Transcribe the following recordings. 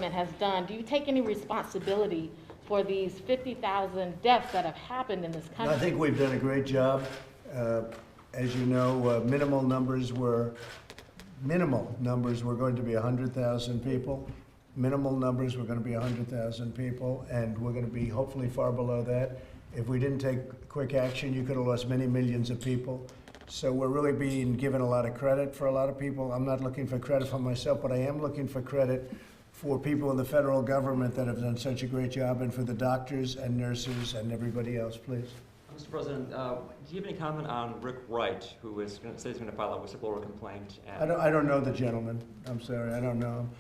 has done, do you take any responsibility for these 50,000 deaths that have happened in this country? I think we've done a great job. As you know, minimal numbers were going to be 100,000 people. Minimal numbers were going to be 100,000 people, and we're going to be hopefully far below that. If we didn't take quick action, you could have lost many millions of people. So we're really being given a lot of credit for a lot of people. I'm not looking for credit for myself, but I am looking for credit for people in the federal government that have done such a great job, and for the doctors and nurses and everybody else, please. Mr. President, do you have any comment on Rick Wright, who says he's going to file a whistleblower complaint? I don't know the gentleman. I'm sorry, I don't know him.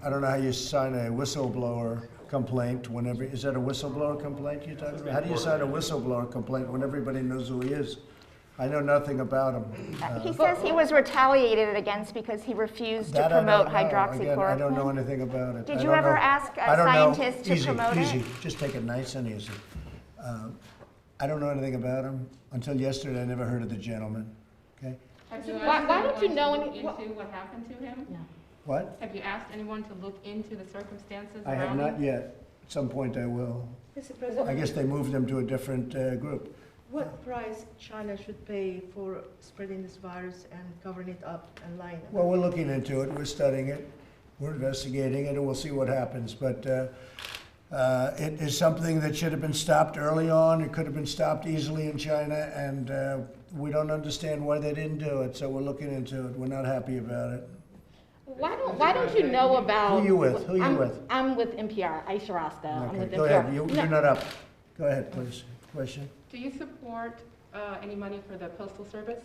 I don't know how you sign a whistleblower complaint whenever, is that a whistleblower complaint you're talking about? How do you sign a whistleblower complaint when everybody knows who he is? I know nothing about him. He says he was retaliated against because he refused to promote hydroxychloroquine. Again, I don't know anything about it. Did you ever ask a scientist to promote it? Easy, just take it nice and easy. I don't know anything about him. Until yesterday, I never heard of the gentleman. Okay? Why don't you know into what happened to him? Yeah. What? Have you asked anyone to look into the circumstances I have around not him? yet. At some point I will. Mr. President, I guess they moved him to a different group. what price China should pay for spreading this virus and covering it up and lying about Well, we're looking into it. We're studying it. We're investigating it, and we'll see what happens. But it is something that should have been stopped early on. It could have been stopped easily in China, and we don't understand why they didn't do it. So we're looking into it. We're not happy about it. Why don't you know about... Who are you with? Who are you with? I'm with NPR, Aisha Rasta. I'm with Okay, go NPR. ahead. You're not up. Go ahead, please. Question? Do you support any money for the Postal Service?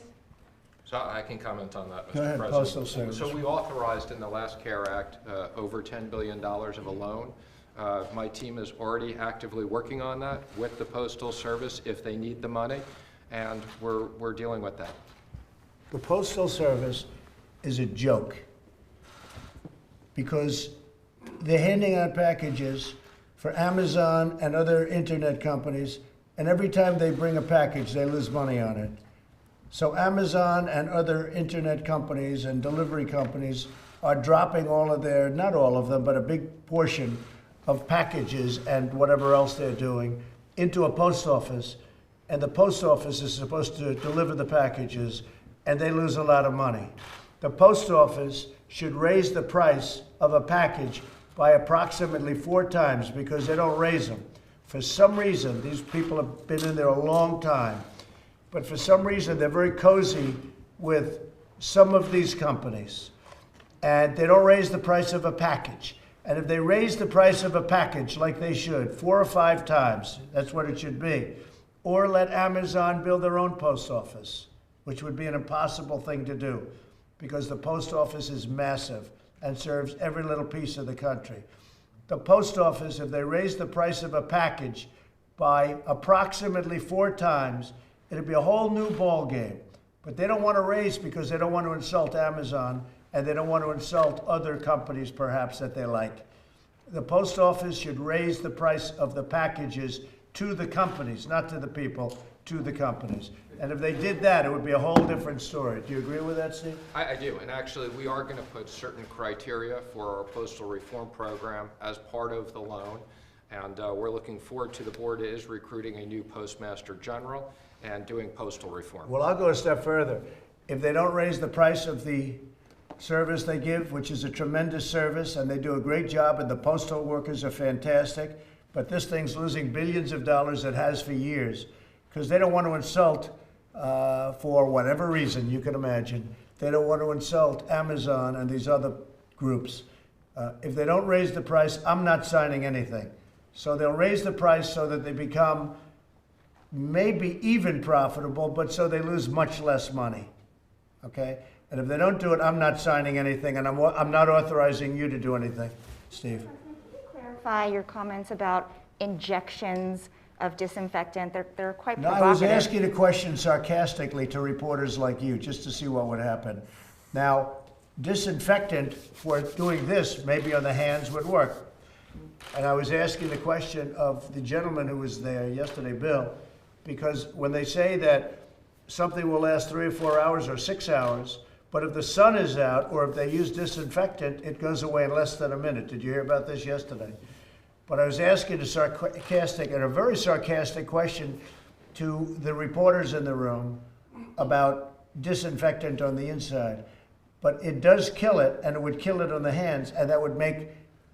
So I can comment on that, Mr. Go ahead, President. Postal Service. So we authorized in the last CARE Act over $10 billion of a loan. My team is already actively working on that with the Postal Service if they need the money, and we're dealing with that. The Postal Service is a joke because they're handing out packages for Amazon and other internet companies, and every time they bring a package, they lose money on it. So Amazon and other internet companies and delivery companies are dropping all of their, not all of them, but a big portion of packages and whatever else they're doing into a post office, and the post office is supposed to deliver the packages, and they lose a lot of money. The post office should raise the price of a package by approximately 4 times because they don't raise them. For some reason, these people have been in there a long time, but for some reason they're very cozy with some of these companies, and they don't raise the price of a package. And if they raise the price of a package like they should, 4 or 5 times, that's what it should be, or let Amazon build their own post office, which would be an impossible thing to do because the post office is massive and serves every little piece of the country. The post office, if they raise the price of a package by approximately 4 times, it'd be a whole new ball game. But they don't want to raise because they don't want to insult Amazon, and they don't want to insult other companies perhaps that they like. The post office should raise the price of the packages to the companies, not to the people, to the companies. And if they did that, it would be a whole different story. Do you agree with that, Steve? I do, and actually we are going to put certain criteria for our postal reform program as part of the loan, and we're looking forward to the board is recruiting a new postmaster general and doing postal reform. Well, I'll go a step further. If they don't raise the price of the service they give, which is a tremendous service, and they do a great job, and the postal workers are fantastic, but this thing's losing billions of dollars, it has for years, because they don't want to insult, for whatever reason you can imagine, they don't want to insult Amazon and these other groups. If they don't raise the price, I'm not signing anything. So they'll raise the price so that they become maybe even profitable, but so they lose much less money, okay? And if they don't do it, I'm not signing anything, and I'm not authorizing you to do anything. Steve? Can you clarify your comments about injections of disinfectant? They're quite No, provocative. I was asking a question sarcastically to reporters like you, just to see what would happen. Now, disinfectant for doing this, maybe on the hands, would work. And I was asking the question of the gentleman who was there yesterday, Bill, because when they say that something will last 3 or 4 hours or 6 hours, But if the sun is out, or if they use disinfectant, it goes away in less than a minute. Did you hear about this yesterday? But I was asking a sarcastic, and a very sarcastic question to the reporters in the room about disinfectant on the inside. But it does kill it, and it would kill it on the hands, and that would make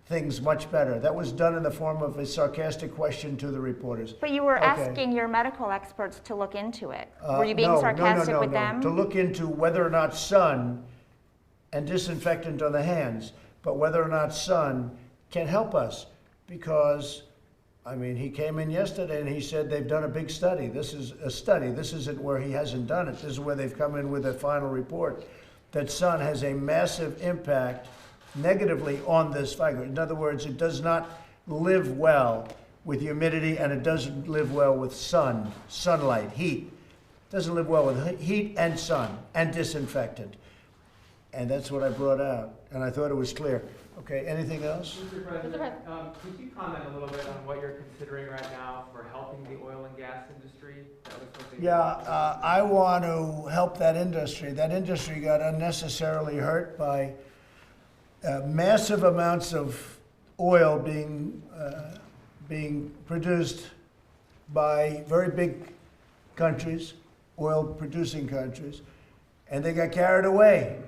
things much better. That was done in the form of a sarcastic question to the reporters. But you were Okay. asking your medical experts to look into it. Were you being sarcastic with them? To look into whether or not sun and disinfectant on the hands, but whether or not sun can help us. Because, I mean, he came in yesterday and he said they've done a big study. This is a study. This isn't where he hasn't done it. This is where they've come in with a final report that sun has a massive impact negatively on this fiber. In other words, it does not live well with humidity, and it doesn't live well with sunlight, heat. It doesn't live well with heat and sun and disinfectant. And that's what I brought out, and I thought it was clear. Okay, anything else? Mr. President, could you comment a little bit on what you're considering right now for helping the oil and gas industry? That was something Yeah, I want to help that industry. That industry got unnecessarily hurt by massive amounts of oil being produced by very big countries, oil-producing countries, and they got carried away.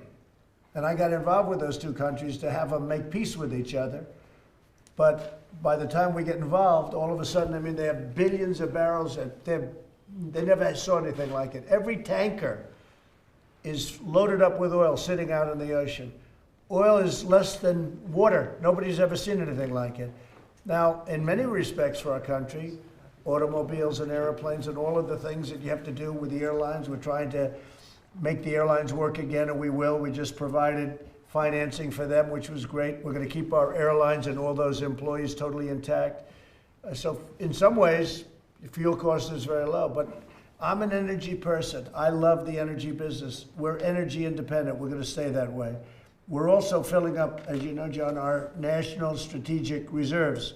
And I got involved with those two countries to have them make peace with each other. But by the time we get involved, all of a sudden, I mean, they have billions of barrels. They never saw anything like it. Every tanker is loaded up with oil sitting out in the ocean. Oil is less than water. Nobody's ever seen anything like it. Now, in many respects for our country, automobiles and airplanes and all of the things that you have to do with the airlines, we're trying to make the airlines work again, and we will. We just provided financing for them, which was great. We're going to keep our airlines and all those employees totally intact. So in some ways, the fuel cost is very low, but I'm an energy person. I love the energy business. We're energy independent. We're going to stay that way. We're also filling up, as you know, John, our national strategic reserves.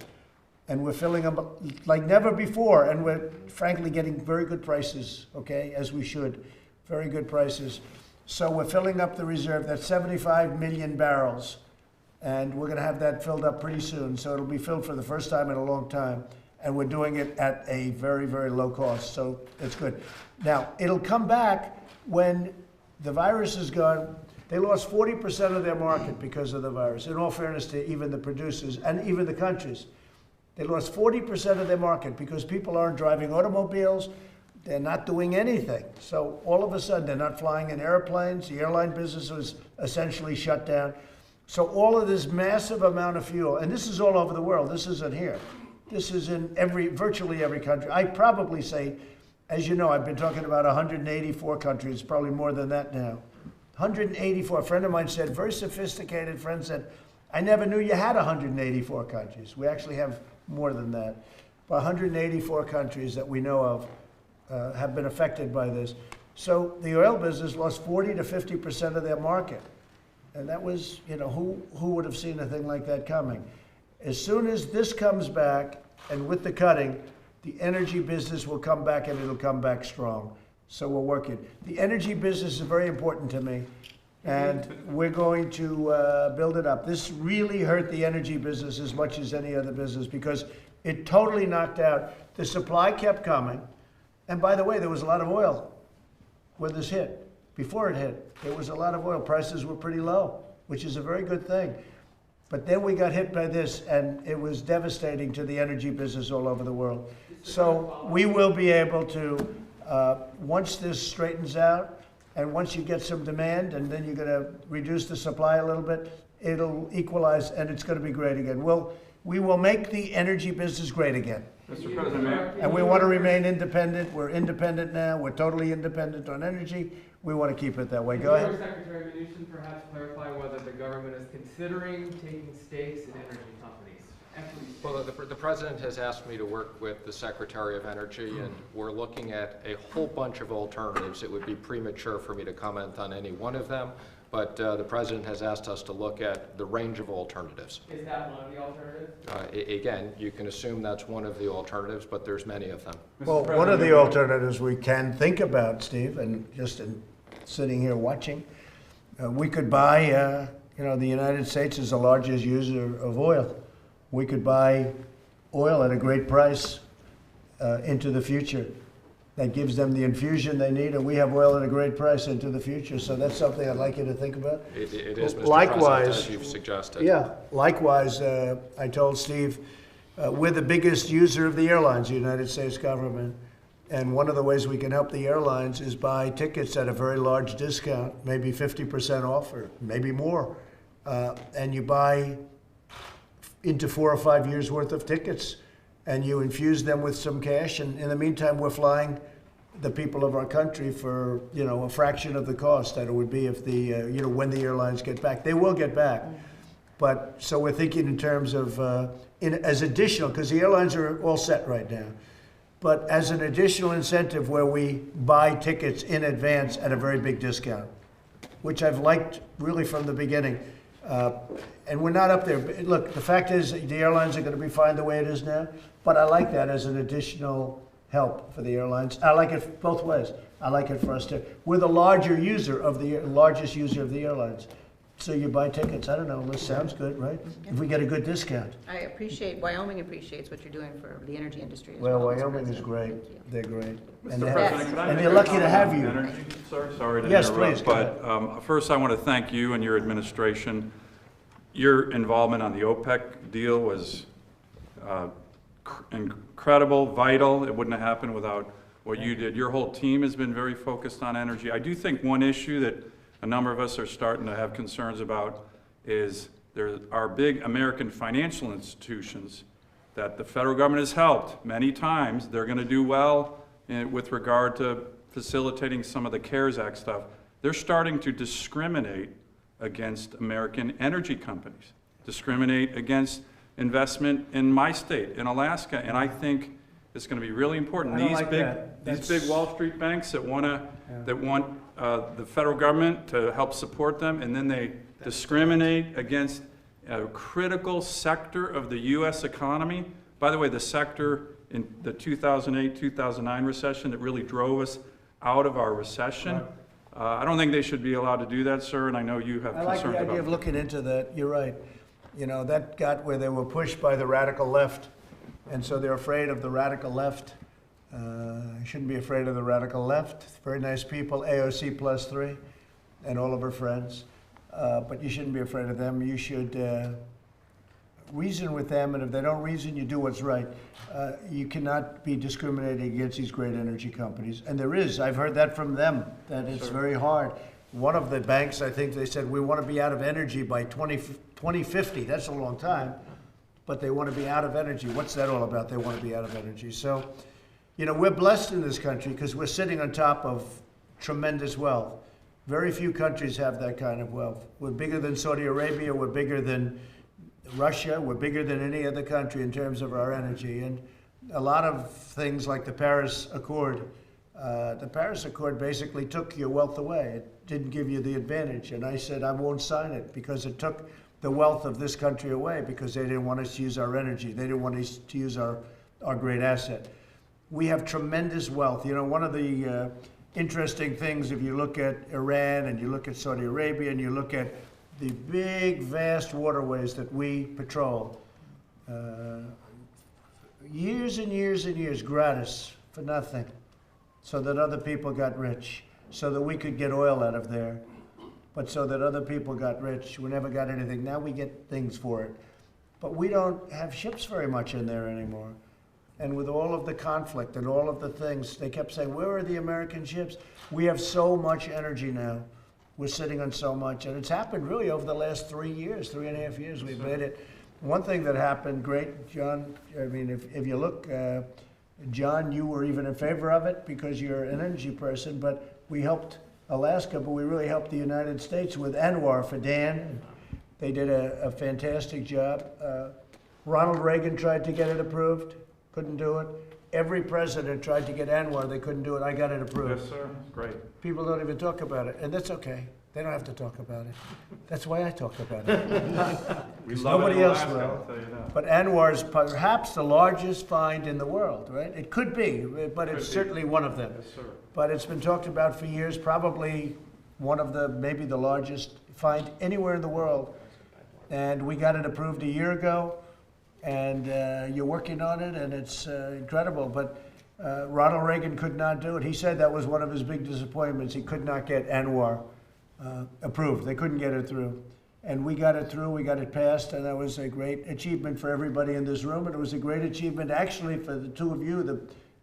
And we're filling them up like never before. And we're frankly getting very good prices, okay, as we should. Very good prices. So we're filling up the reserve. That's 75 million barrels. And we're going to have that filled up pretty soon. So it'll be filled for the first time in a long time. And we're doing it at a very, very low cost. So it's good. Now, it'll come back when the virus is gone. They lost 40% of their market because of the virus, in all fairness to even the producers and even the countries. They lost 40% of their market because people aren't driving automobiles. They're not doing anything. So all of a sudden, they're not flying in airplanes. The airline business was essentially shut down. So all of this massive amount of fuel, and this is all over the world. This isn't here. This is in virtually every country. I'd probably say, as you know, I've been talking about 184 countries, probably more than that now. 184. A friend of mine said, very sophisticated friend said, I never knew you had 184 countries. We actually have more than that. But 184 countries that we know of have been affected by this. So the oil business lost 40 to 50% of their market. And that was, you know, who would have seen a thing like that coming? As soon as this comes back, and with the cutting, the energy business will come back, and it'll come back strong. So we're working. The energy business is very important to me, and we're going to build it up. This really hurt the energy business as much as any other business because it totally knocked out. The supply kept coming. And by the way, there was a lot of oil when this hit. Before it hit, there was a lot of oil. Prices were pretty low, which is a very good thing. But then we got hit by this, and it was devastating to the energy business all over the world. So we will be able to, once this straightens out, and once you get some demand, and then you're going to reduce the supply a little bit, it'll equalize, and it's going to be great again. We will make the energy business great again. Mr. President, And we want to remain independent. We're independent now. We're totally independent on energy. We want to keep it that way. Go ahead. Secretary Mnuchin perhaps clarify whether the government is considering taking stakes in energy companies? Well, the President has asked me to work with the Secretary of Energy, and we're looking at a whole bunch of alternatives. It would be premature for me to comment on any one of them, but the President has asked us to look at the range of alternatives. Is that one of the alternatives? Again, you can assume that's one of the alternatives, but there's many of them. Well, one of the alternatives we can think about, Steve, and just in sitting here watching, We could buy, the United States is the largest user of oil. We could buy oil at a great price into the future. That gives them the infusion they need, and we have oil at a great price into the future. So that's something I'd like you to think about. It is, Mr. Likewise, President, as you've suggested. Yeah, likewise, I told Steve, we're the biggest user of the airlines, the United States government. And one of the ways we can help the airlines is buy tickets at a very large discount, maybe 50% off or maybe more. And you buy into 4 or 5 years worth of tickets and you infuse them with some cash. And in the meantime, we're flying the people of our country for, a fraction of the cost that it would be if when the airlines get back. They will get back. But so we're thinking in terms of, as additional, because the airlines are all set right now. But as an additional incentive where we buy tickets in advance at a very big discount, which I've liked really from the beginning. And we're not up there. Look, the fact is the airlines are going to be fine the way it is now, but I like that as an additional help for the airlines. I like it both ways. I like it for us too. We're the largest user of the airlines. So you buy tickets. I don't know, this sounds good, right? If we get a good discount. Wyoming appreciates what you're doing for the energy industry as Well, well. Mr. Wyoming is President. great. Thank you. They're great. Mr. And President, could I and make they're a lucky to comment have on you. energy? Sorry to Yes, interrupt. please, go But first I want to thank you and your administration. Your involvement on the OPEC deal was incredible, vital. It wouldn't have happened without what you did. Your whole team has been very focused on energy. I do think one issue that a number of us are starting to have concerns about is there are big American financial institutions that the federal government has helped many times. They're going to do well with regard to facilitating some of the CARES Act stuff. They're starting to discriminate against American energy companies, discriminate against investment in my state, in Alaska, and I think it's going to be really important. I don't These like big, that. these big Wall Street banks that want the federal government to help support them, and then they discriminate against a critical sector of the U.S. economy. By the way, the sector in the 2008-2009 recession that really drove us out of our recession. Right. I don't think they should be allowed to do that, sir, and I know you have I like concerns the about idea of looking into that. You're right. That got where they were pushed by the radical left. And so they're afraid of the radical left. You shouldn't be afraid of the radical left. Very nice people, AOC +3, and all of her friends. But you shouldn't be afraid of them. You should reason with them, and if they don't reason, you do what's right. You cannot be discriminating against these great energy companies. And there is, I've heard that from them, that it's very hard. One of the banks, I think they said, we want to be out of energy by 2050. That's a long time, but they want to be out of energy. What's that all about? They want to be out of energy. So, we're blessed in this country because we're sitting on top of tremendous wealth. Very few countries have that kind of wealth. We're bigger than Saudi Arabia. We're bigger than Russia. We're bigger than any other country in terms of our energy. And a lot of things like the Paris Accord. The Paris Accord basically took your wealth away. It didn't give you the advantage. And I said, I won't sign it because it took the wealth of this country away because they didn't want us to use our energy. They didn't want us to use our great asset. We have tremendous wealth. One of the interesting things, if you look at Iran and you look at Saudi Arabia and you look at the big, vast waterways that we patrol, years and years and years gratis for nothing, so that other people got rich, so that we could get oil out of there, but so that other people got rich. We never got anything. Now we get things for it. But we don't have ships very much in there anymore. And with all of the conflict and all of the things, they kept saying, where are the American ships? We have so much energy now. We're sitting on so much. And it's happened really over the last 3 years, 3.5 years. We've made it. One thing that happened, great, John, I mean, if you look, John, you were even in favor of it because you're an energy person, but we helped Alaska, but we really helped the United States with Anwar for Dan. They did a fantastic job. Ronald Reagan tried to get it approved. Couldn't do it. Every president tried to get Anwar. They couldn't do it. I got it approved. Yes, sir. It's great. People don't even talk about it, and that's okay. They don't have to talk about it. That's why I talk about it. We love Nobody it in else Alaska, will. I'll tell you that. But Anwar is perhaps the largest find in the world, right? It could be, but it's Could be. certainly one of them. Yes, sir. But it's been talked about for years, probably one of the, maybe the largest find anywhere in the world. And we got it approved a year ago, and you're working on it, and it's incredible. But Ronald Reagan could not do it. He said that was one of his big disappointments. He could not get ANWR approved. They couldn't get it through. And we got it through, we got it passed, and that was a great achievement for everybody in this room. And it was a great achievement actually for the two of you,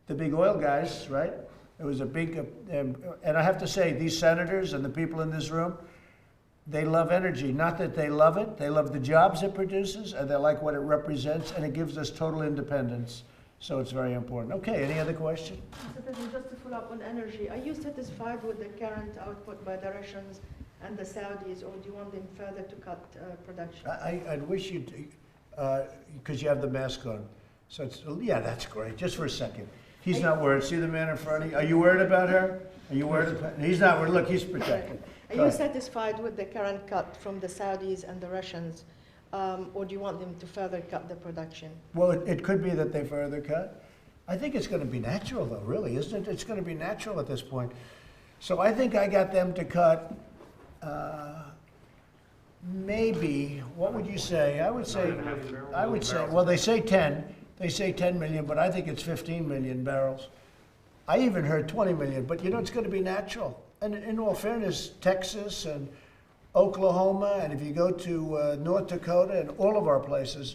the big oil guys, right? It was a big, and I have to say, these senators and the people in this room, they love energy. Not that they love it, they love the jobs it produces, and they like what it represents, and it gives us total independence. So it's very important. Okay, any other question? Mr. President, just to follow up on energy, are you satisfied with the current output by the Russians and the Saudis, or do you want them further to cut production? I'd wish you'd, because you have the mask on. So it's, yeah, that's great. Just for a second. He's not worried. See the man in front of you? Are you worried about her? Are you worried about, he's not worried. Look, he's protected. Are you satisfied with the current cut from the Saudis and the Russians, or do you want them to further cut the production? Well, it could be that they further cut. I think it's going to be natural, though, really, isn't it? It's going to be natural at this point. So I think I got them to cut maybe, what would you say? I would say, well, they say 10. They say 10 million, but I think it's 15 million barrels. I even heard 20 million, but you know, it's going to be natural. And in all fairness, Texas and Oklahoma, and if you go to North Dakota and all of our places,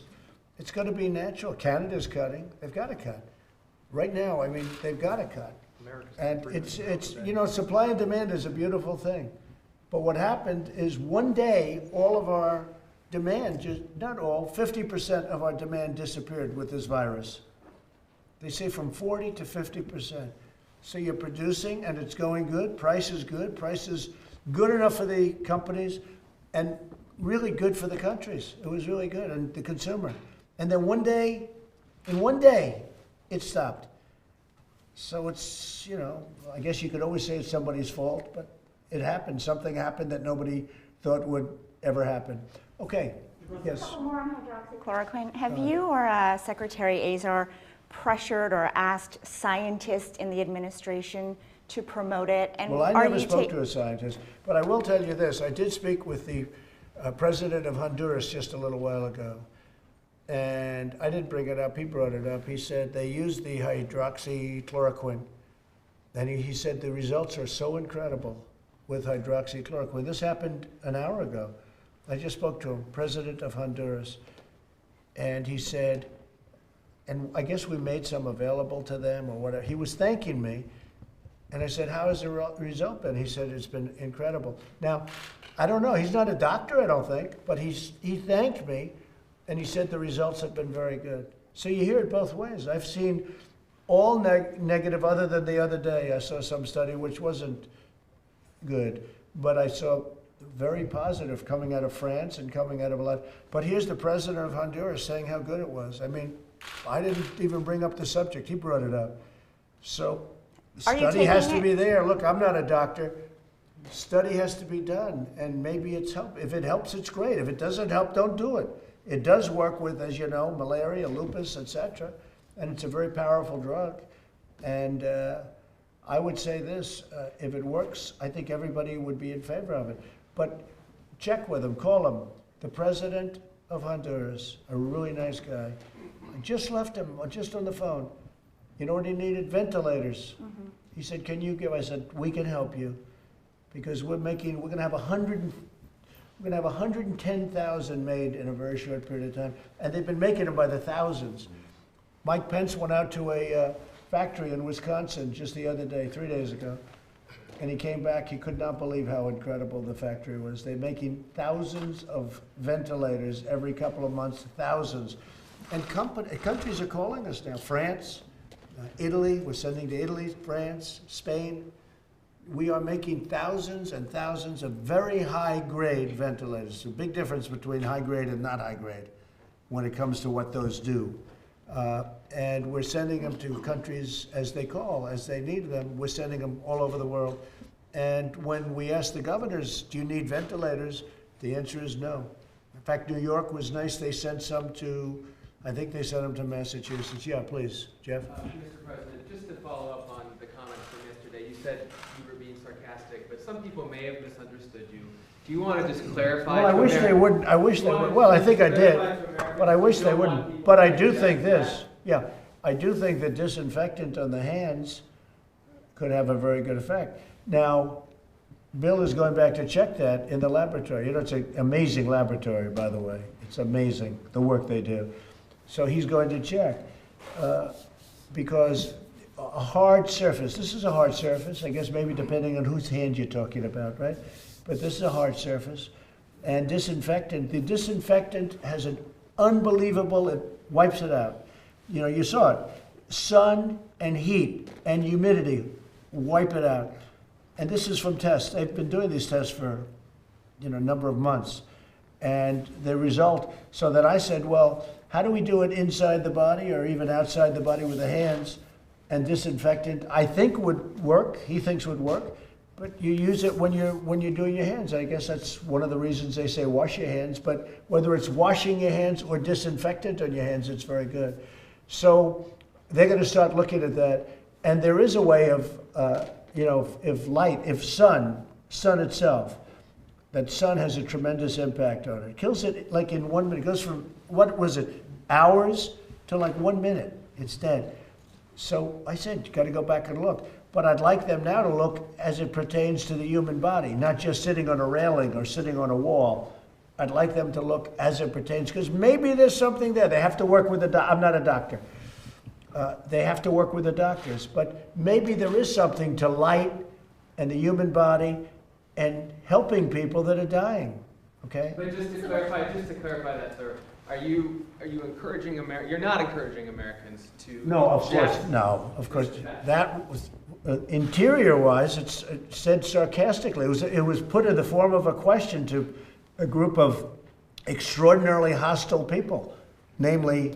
it's going to be natural. Canada's cutting. They've got to cut. Right now, I mean, they've got to cut. And it's you know, supply and demand is a beautiful thing. But what happened is one day, all of our demand, just not all, 50% of our demand disappeared with this virus. They say from 40 to 50%. So you're producing and it's going good, price is good enough for the companies and really good for the countries. It was really good, and the consumer. And then in one day, it stopped. So it's, you know, I guess you could always say it's somebody's fault, but it happened. Something happened that nobody thought would ever happen. Okay, yes. A couple more on hydroxychloroquine. Have you or Secretary Azar pressured or asked scientists in the administration to promote it? And well, I never spoke to a scientist, but I will tell you this. I did speak with the president of Honduras just a little while ago, and I didn't bring it up. He brought it up. He said they used the hydroxychloroquine, and he said the results are so incredible with hydroxychloroquine. This happened an hour ago. I just spoke to him, president of Honduras, and he said, and I guess we made some available to them or whatever. He was thanking me, and I said, how has the result been? He said, it's been incredible. Now, I don't know, he's not a doctor, I don't think, but he thanked me, and he said the results have been very good. So you hear it both ways. I've seen all negative, other than the other day. I saw some study which wasn't good, but I saw very positive coming out of France and coming out of a lot. But here's the president of Honduras saying how good it was. I mean, I didn't even bring up the subject. He brought it up. So the study has to be there. Look, I'm not a doctor. Study has to be done, and maybe it's help. If it helps, it's great. If it doesn't help, don't do it. It does work with, as you know, malaria, lupus, etc., and it's a very powerful drug. And I would say this, if it works, I think everybody would be in favor of it. But check with him, call him. The president of Honduras, a really nice guy. I just left him, just on the phone. You know what he needed? Ventilators. Mm-hmm. He said, can you give? I said, we can help you. Because we're going to have 110,000 made in a very short period of time. And they've been making them by the thousands. Mike Pence went out to a factory in Wisconsin just the other day, 3 days ago. And he came back, he could not believe how incredible the factory was. They're making thousands of ventilators every couple of months, thousands. And countries are calling us now. France, Italy, we're sending to Italy, France, Spain. We are making thousands and thousands of very high-grade ventilators. There's a big difference between high-grade and not high-grade when it comes to what those do. And we're sending them to countries as they call, as they need them. We're sending them all over the world. And when we ask the governors, do you need ventilators? The answer is no. In fact, New York was nice. They sent some to, I think they sent them to Massachusetts. Yeah, please, Jeff. Mr. President, just to follow up on the comments from yesterday, you said you were being sarcastic, but some people may have misunderstood you. Do you want to just clarify? Well, I to wish they Americans- wouldn't, I wish they You would, want well, I to think I did, clarify to Americans but I wish you they don't want wouldn't. people But I to do reject think this, that. yeah, I do think that disinfectant on the hands could have a very good effect. Now, Bill is going back to check that in the laboratory. You know, it's an amazing laboratory, by the way. It's amazing, the work they do. So he's going to check, because a hard surface, this is a hard surface, I guess maybe depending on whose hand you're talking about, right? But this is a hard surface. And disinfectant, the disinfectant has an unbelievable, it wipes it out. You know, you saw it. Sun and heat and humidity wipe it out. And this is from tests. They've been doing these tests for, you know, a number of months. And the result, so that I said, well, how do we do it inside the body or even outside the body with the hands? And disinfectant, I think would work, he thinks would work, but you use it when you're doing your hands. I guess that's one of the reasons they say wash your hands, but whether it's washing your hands or disinfectant on your hands, it's very good. So they're gonna start looking at that. And there is a way of, you know, if light, if sun itself, that sun has a tremendous impact on it. It kills it like in 1 minute. It goes from, what was it, hours to like 1 minute, it's dead. So I said, you gotta go back and look. But I'd like them now to look as it pertains to the human body, not just sitting on a railing or sitting on a wall. I'd like them to look as it pertains, because maybe there's something there. They have to work with I'm not a doctor. They have to work with the doctors, but maybe there is something to light and the human body and helping people that are dying, okay? But just to clarify that, sir, are you encouraging you're not encouraging Americans to No, of course, reject no, of course. disinfectant? That was, interior-wise, it said sarcastically. It was put in the form of a question to a group of extraordinarily hostile people, namely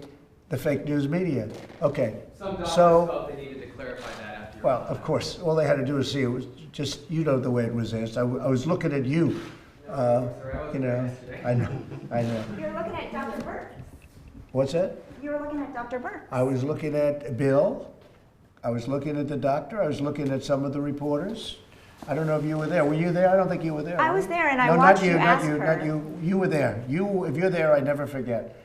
the fake news media. Okay, Some doctors so, felt they needed to clarify that after your well, comment. of course, all they had to do was see it was just, you know the way it was asked. I was looking at you, Sorry, I wasn't you there know, yesterday. I know. You're looking at Dr. Burke. What's that? You were looking at Dr. Burke. I was looking at Bill, I was looking at the doctor, I was looking at some of the reporters. I don't know if you were there. Were you there? I don't think you were there. I were was you? there, and I No, watched not you, you not ask you, her. not you. You were there. If you're there, I never forget.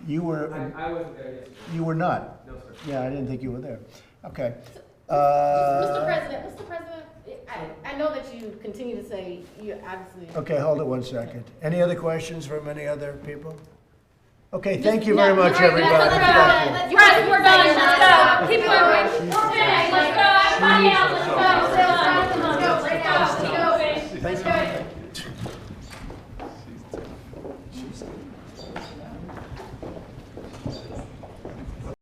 You were, I wasn't there yesterday. you were not. No, sir. Yeah, I didn't think you were there. Okay. Mr. President, I know that you continue to say you obviously. Okay, hold it 1 second. Any other questions from any other people? Okay, thank you very much, everybody. Thank you. We're done, let's go. Keep going. Okay, let's go. Everybody else,